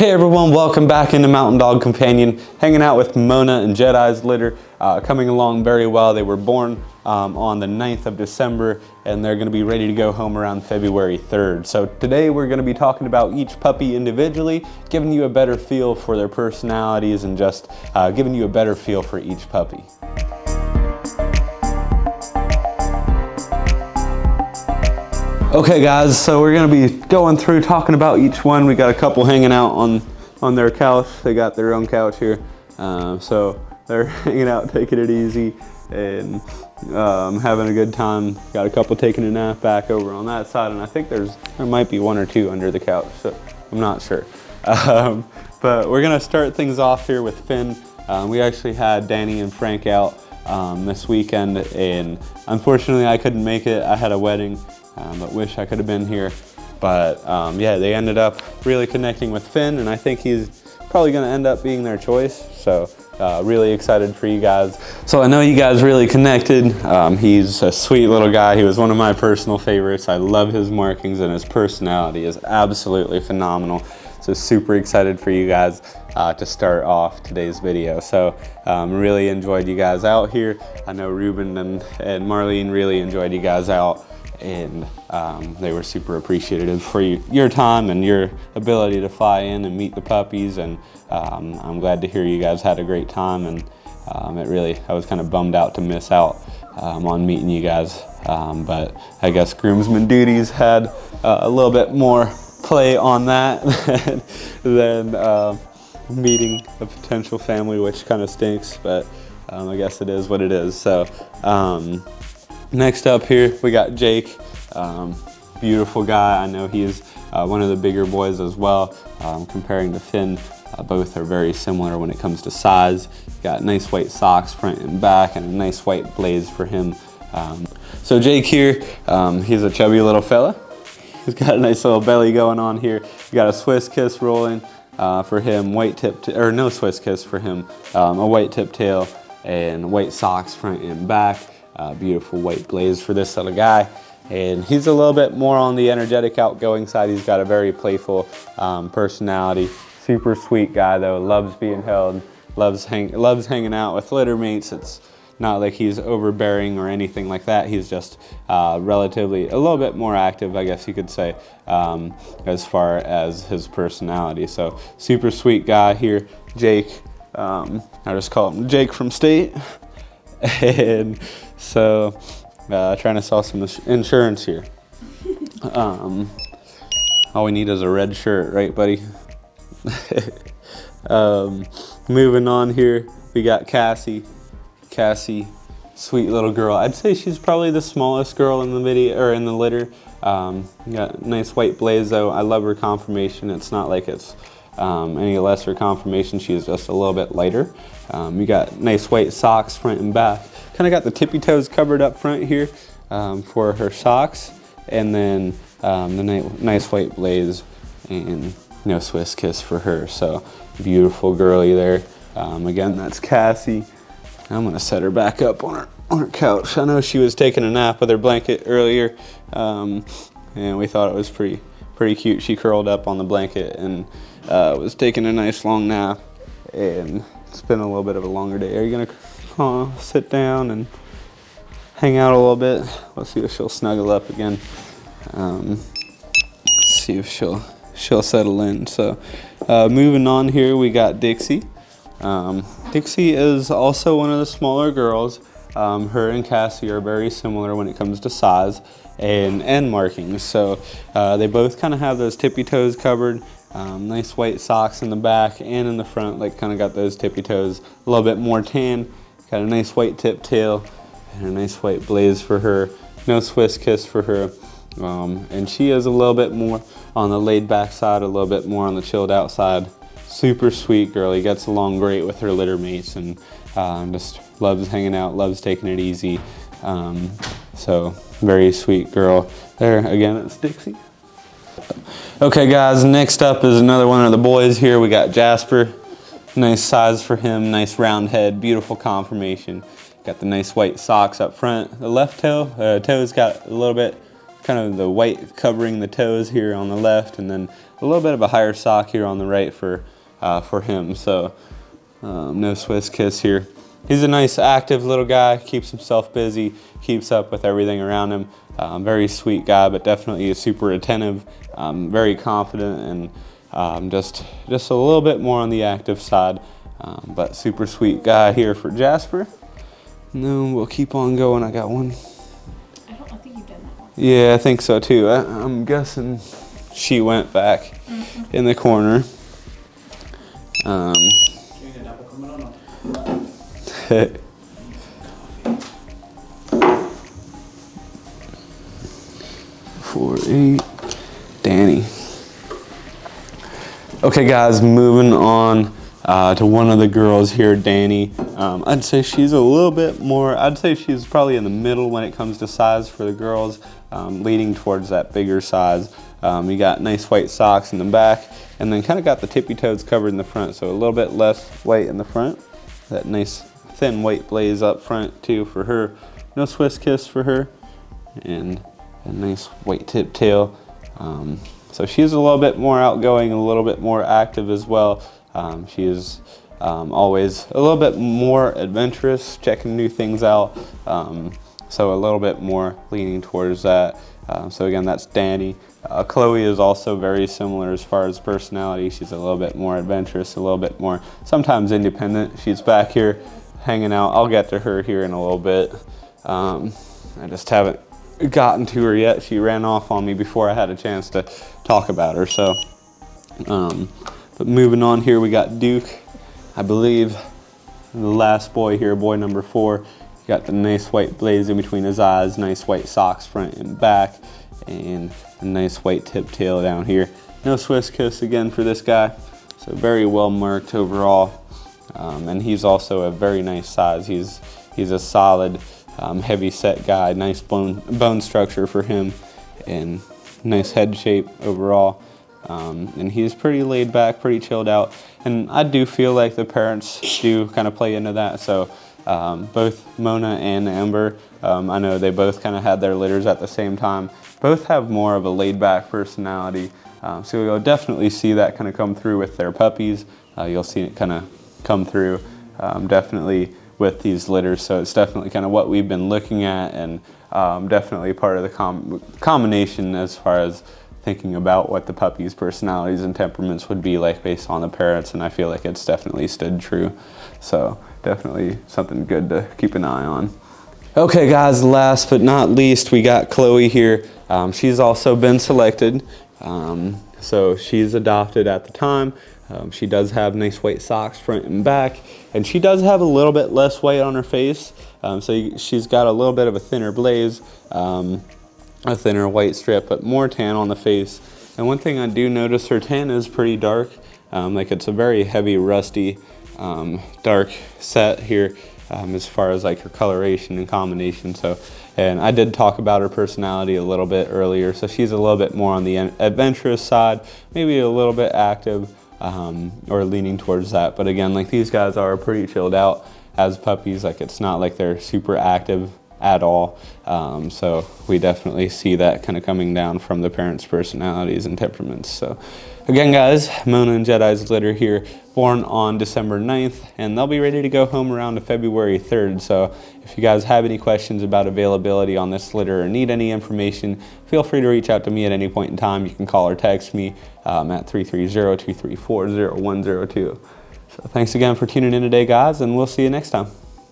Hey everyone, welcome back into Mountain Dog Companion, hanging out with Mona and Jedi's litter, coming along very well. They were born on the 9th of December and they're going to be ready to go home around February 3rd. So today we're going to be talking about each puppy individually, giving you a better feel for their personalities and just giving you a better feel for each puppy. Okay guys, so we're gonna be going through talking about each one. We got a couple hanging out on their couch. They got their own couch here. So they're hanging out, taking it easy and having a good time. Got a couple taking a nap back over on that side, and I think there might be one or two under the couch, so I'm not sure. But we're gonna start things off here with Finn. We actually had Danny and Frank out this weekend, and unfortunately I couldn't make it. I had a wedding. But wish I could have been here. But yeah, they ended up really connecting with Finn, and I think he's probably going to end up being their choice. So really excited for you guys. So I know you guys really connected. He's a sweet little guy. He was one of my personal favorites. I love his markings, and his personality is absolutely phenomenal. So super excited for you guys to start off today's video. So really enjoyed you guys out here. I know Ruben and Marlene really enjoyed you guys out. And they were super appreciative for your time and your ability to fly in and meet the puppies, and I'm glad to hear you guys had a great time, and I was kind of bummed out to miss out on meeting you guys, but I guess groomsmen duties had a little bit more play on that than meeting a potential family, which kind of stinks, but I guess it is what it is. So next up here, we got Jake, beautiful guy. I know he's one of the bigger boys as well. Comparing to Finn, both are very similar when it comes to size. Got nice white socks front and back, and a nice white blaze for him. So Jake here, he's a chubby little fella. He's got a nice little belly going on here. You got a Swiss kiss rolling for him, white tip, or no Swiss kiss for him, a white tip tail and white socks front and back. Beautiful white blaze for this little guy, and he's a little bit more on the energetic, outgoing side. He's got a very playful personality. Super sweet guy though, loves being held, loves hanging out with litter mates. It's not like he's overbearing or anything like that. He's just relatively a little bit more active, I guess you could say, as far as his personality. So super sweet guy here, Jake. I just call him Jake from State. And so trying to sell some insurance here. All we need is a red shirt, right buddy? Moving on here, we got Cassie, sweet little girl. I'd say she's probably the smallest girl in the video, or in the litter. Got nice white blaze though. I love her conformation. It's not like it's any lesser conformation. She's just a little bit lighter. You got nice white socks front and back. Kind of got the tippy toes covered up front here for her socks, and then the nice white blaze and no Swiss kiss for her. So beautiful girly there. Again, that's Cassie. I'm gonna set her back up on her couch. I know she was taking a nap with her blanket earlier, and we thought it was pretty cute. She curled up on the blanket and was taking a nice long nap, and it's been a little bit of a longer day. Are you gonna sit down and hang out a little bit? Let's see if she'll snuggle up again. See if she'll settle in. So moving on here, we got Dixie. Dixie is also one of the smaller girls. Her and Cassie are very similar when it comes to size and markings. So they both kind of have those tippy toes covered. Nice white socks in the back and in the front, like kind of got those tippy toes a little bit more tan. Got a nice white tip tail and a nice white blaze for her. No Swiss kiss for her. And she is a little bit more on the laid back side, a little bit more on the chilled out side. Super sweet girl. He gets along great with her litter mates, and just loves hanging out, loves taking it easy. So very sweet girl. There again, it's Dixie. Okay guys, next up is another one of the boys here. We got Jasper. Nice size for him, nice round head, beautiful conformation. Got the nice white socks up front. The left toe's got a little bit, kind of the white covering the toes here on the left, and then a little bit of a higher sock here on the right for him. So no Swiss Kiss here. He's a nice active little guy, keeps himself busy, keeps up with everything around him. Very sweet guy, but definitely is super attentive, very confident, and just a little bit more on the active side. But super sweet guy here for Jasper. And then we'll keep on going. I got one. I think you've done that one. Yeah, I think so too. I'm guessing she went back in the corner. 4-8, Danny. Okay guys, moving on to one of the girls here, Danny. I'd say she's a little bit more, I'd say she's probably in the middle when it comes to size for the girls, leading towards that bigger size. You got nice white socks in the back, and then kind of got the tippy toes covered in the front, so a little bit less white in the front. That nice thin white blaze up front too for her. No Swiss Kiss for her, and a nice white tip tail. So she's a little bit more outgoing, a little bit more active as well. She is always a little bit more adventurous, checking new things out. So a little bit more leaning towards that. So again, that's Danny. Chloe is also very similar as far as personality. She's a little bit more adventurous, a little bit more sometimes independent. She's back here hanging out. I'll get to her here in a little bit. I just haven't gotten to her yet. She ran off on me before I had a chance to talk about her. So, but moving on here, we got Duke, I believe, the last boy here, boy number 4. Got the nice white blaze in between his eyes, nice white socks front and back, and a nice white tip tail down here. No Swiss Kiss again for this guy, so very well marked overall. And he's also a very nice size. He's a solid, heavy set guy, nice bone structure for him, and nice head shape overall. And he's pretty laid back, pretty chilled out. And I do feel like the parents do kind of play into that. So both Mona and Amber, I know they both kind of had their litters at the same time. Both have more of a laid back personality. So you'll definitely see that kind of come through with their puppies. You'll see it kind of come through definitely with these litters. So it's definitely kind of what we've been looking at, and definitely part of the combination as far as thinking about what the puppies' personalities and temperaments would be like based on the parents, and I feel like it's definitely stood true. So definitely something good to keep an eye on. Okay guys, last but not least, we got Chloe here. She's also been selected. So she's adopted at the time. She does have nice white socks front and back, and she does have a little bit less white on her face. So she's got a little bit of a thinner blaze, a thinner white strip, but more tan on the face. And one thing I do notice, her tan is pretty dark. Like it's a very heavy, rusty, dark set here as far as like her coloration and combination. So, and I did talk about her personality a little bit earlier. So she's a little bit more on the adventurous side, maybe a little bit active, or leaning towards that. But again, like these guys are pretty chilled out as puppies. Like it's not like they're super active at all. So we definitely see that kind of coming down from the parents' personalities and temperaments. So again guys, Mona and Jedi's litter here, born on December 9th, and they'll be ready to go home around February 3rd. So if you guys have any questions about availability on this litter or need any information, feel free to reach out to me at any point in time. You can call or text me at 330-234-0102. So thanks again for tuning in today guys, and we'll see you next time.